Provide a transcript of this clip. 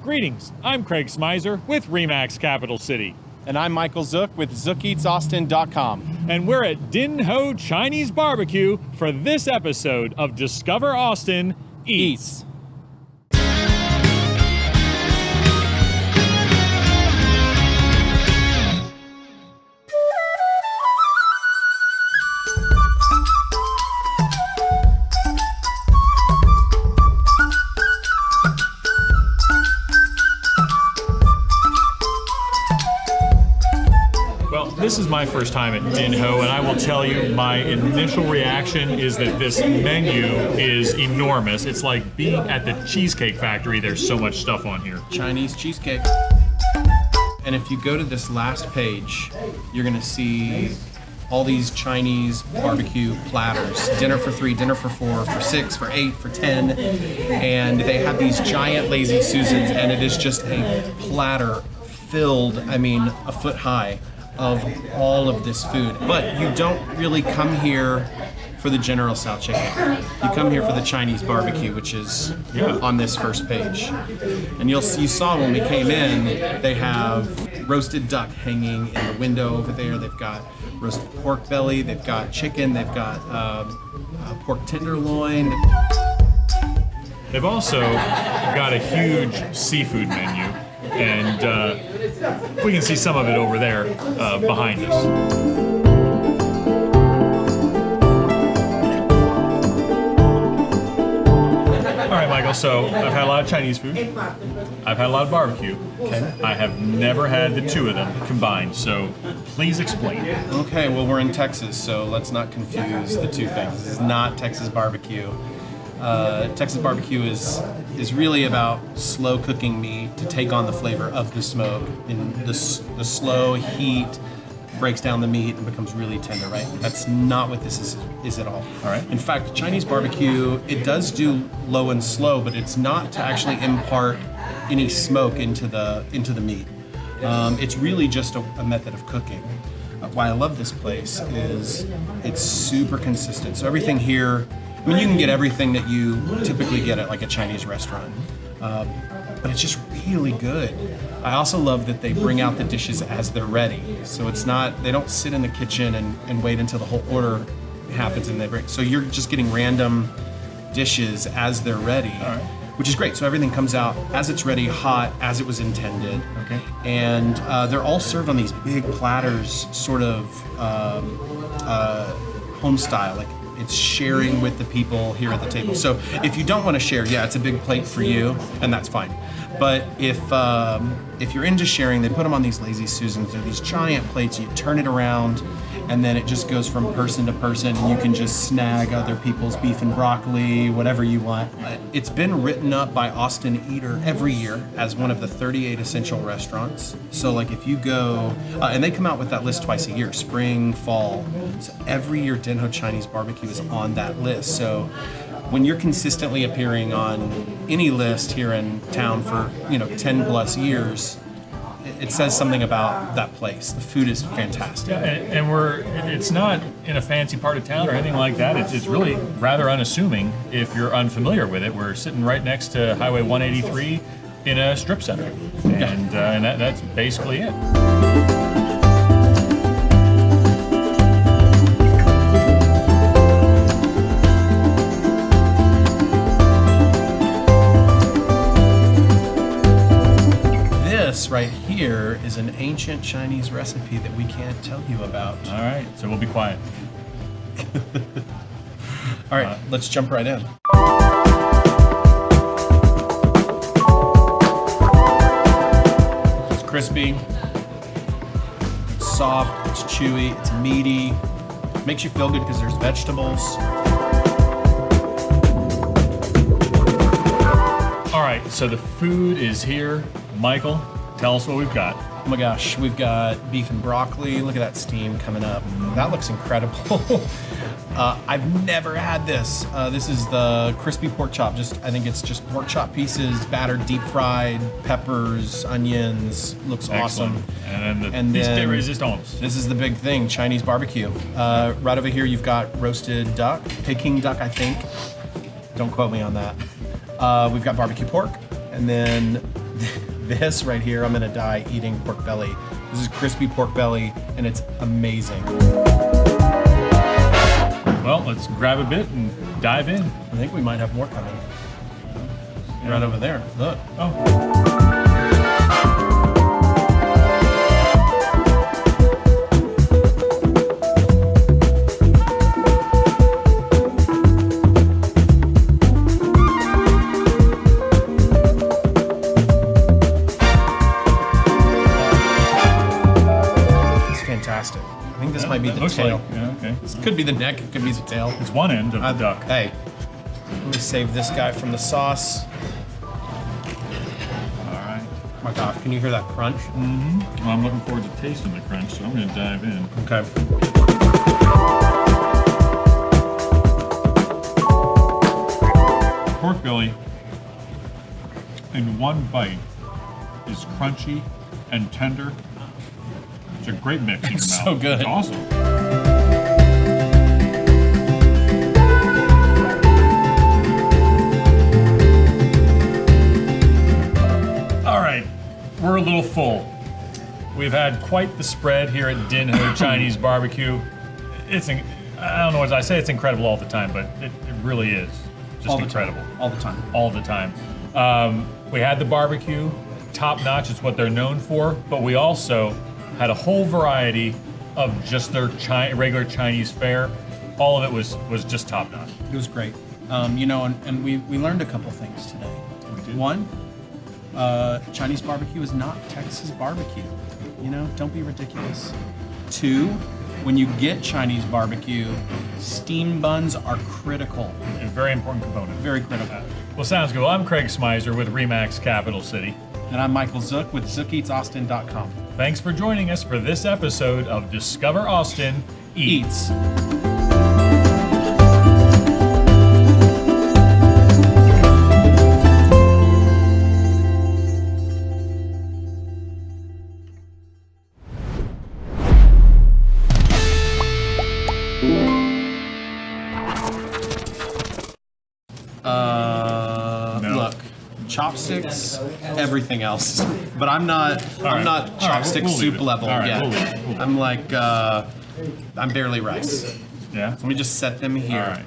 Greetings, I'm Craig Smizer with Remax Capital City. And I'm Michael Zook with ZookEatsAustin.com. And we're at Din Ho Chinese BBQ for this episode of Discover Austin Eats. This is my first time at Din Ho, and I will tell you my initial reaction is that this menu is enormous. It's like being at the Cheesecake Factory. There's so much stuff on here. Chinese cheesecake. And if you go to this last page, you're gonna see all these Chinese barbecue platters. Dinner for 3, dinner for 4, for 6, for 8, for 10. And they have these giant Lazy Susans, and it is just a platter filled, a foot high, of all of this food. But you don't really come here for the General Tso chicken. You come here for the Chinese barbecue, which is on this first page. And you saw when we came in, they have roasted duck hanging in the window over there. They've got roasted pork belly, they've got chicken, they've got pork tenderloin. They've also got a huge seafood menu, and we can see some of it over there behind us. All right, Michael, so I've had a lot of Chinese food. I've had a lot of barbecue. Okay. I have never had the two of them combined, so please explain. Okay, well, we're in Texas, so let's not confuse the two things. This is not Texas barbecue. Texas barbecue is really about slow cooking meat to take on the flavor of the smoke. And the slow heat breaks down the meat and becomes really tender, right? That's not what this is at all. All right. In fact, Chinese barbecue, it does do low and slow, but it's not to actually impart any smoke into the meat. It's really just a method of cooking. Why I love this place is it's super consistent. So everything here, you can get everything that you typically get at like a Chinese restaurant, but it's just really good. I also love that they bring out the dishes as they're ready. So they don't sit in the kitchen and wait until the whole order happens and they bring. So you're just getting random dishes as they're ready, which is great. So everything comes out as it's ready, hot, as it was intended. Okay. And they're all served on these big platters, sort of home style, like it's sharing with the people here at the table. So if you don't want to share, it's a big plate for you, and that's fine. But if you're into sharing, they put them on these Lazy Susans. They're these giant plates. You turn it around, and then it just goes from person to person, and you can just snag other people's beef and broccoli, whatever you want. It's been written up by Austin Eater every year as one of the 38 essential restaurants. So like if you go, and they come out with that list twice a year, spring, fall. So every year Din Ho Chinese BBQ is on that list. So when you're consistently appearing on any list here in town for 10 plus years, it says something about that place. The food is fantastic. Yeah, and it's not in a fancy part of town or anything like that. It's really rather unassuming if you're unfamiliar with it. We're sitting right next to Highway 183 in a strip center, and that's basically it. This right here is an ancient Chinese recipe that we can't tell you about. All right, so we'll be quiet. All right, let's jump right in. It's crispy, it's soft, it's chewy, it's meaty. It makes you feel good because there's vegetables. All right, so the food is here. Michael, tell us what we've got. Oh my gosh, we've got beef and broccoli. Look at that steam coming up. That looks incredible. I've never had this. This is the crispy pork chop. I think it's just pork chop pieces, battered, deep fried, peppers, onions. Looks awesome. And then de resistance. This is the big thing, Chinese barbecue. Right over here, you've got roasted duck, Peking duck, I think. Don't quote me on that. We've got barbecue pork, and then This right here, I'm gonna die eating pork belly. This is crispy pork belly, and it's amazing. Well, let's grab a bit and dive in. I think we might have more coming. Right over there. Look. Oh. Fantastic. I think this might be the looks tail. like- yeah, okay. This could be the neck, it could be the tail. It's one end of the duck. Hey, let me save this guy from the sauce. All right. Oh my God, can you hear that crunch? Well, I'm looking forward to tasting the crunch, so I'm going to dive in. Okay. Pork belly in one bite is crunchy and tender. It's a great mix in your It's mouth. so good. It's awesome. All right, we're a little full. We've had quite the spread here at Din Ho Chinese BBQ. I don't know what I say. It's incredible all the time, but it really is just All the incredible. time. All the time. All the time. We had the barbecue, top notch. It's what they're known for. But we also had a whole variety of just their regular Chinese fare. All of it was just top notch. It was great. You know, and we learned a couple things today. We did. One, Chinese barbecue is not Texas barbecue. You know, don't be ridiculous. Two, when you get Chinese barbecue, steam buns are critical. A very important component. Very critical. Well, sounds good. Well, I'm Craig Smizer with Remax Capital City. And I'm Michael Zook with ZookEatsAustin.com. Thanks for joining us for this episode of Discover Austin Eats. No. Look, chopsticks, everything else. But I'm not right, chopstick we'll leave soup it. level All right, yet. we'll leave it. I'm like, I'm barely rice. Yeah? Let me just set them here. All right.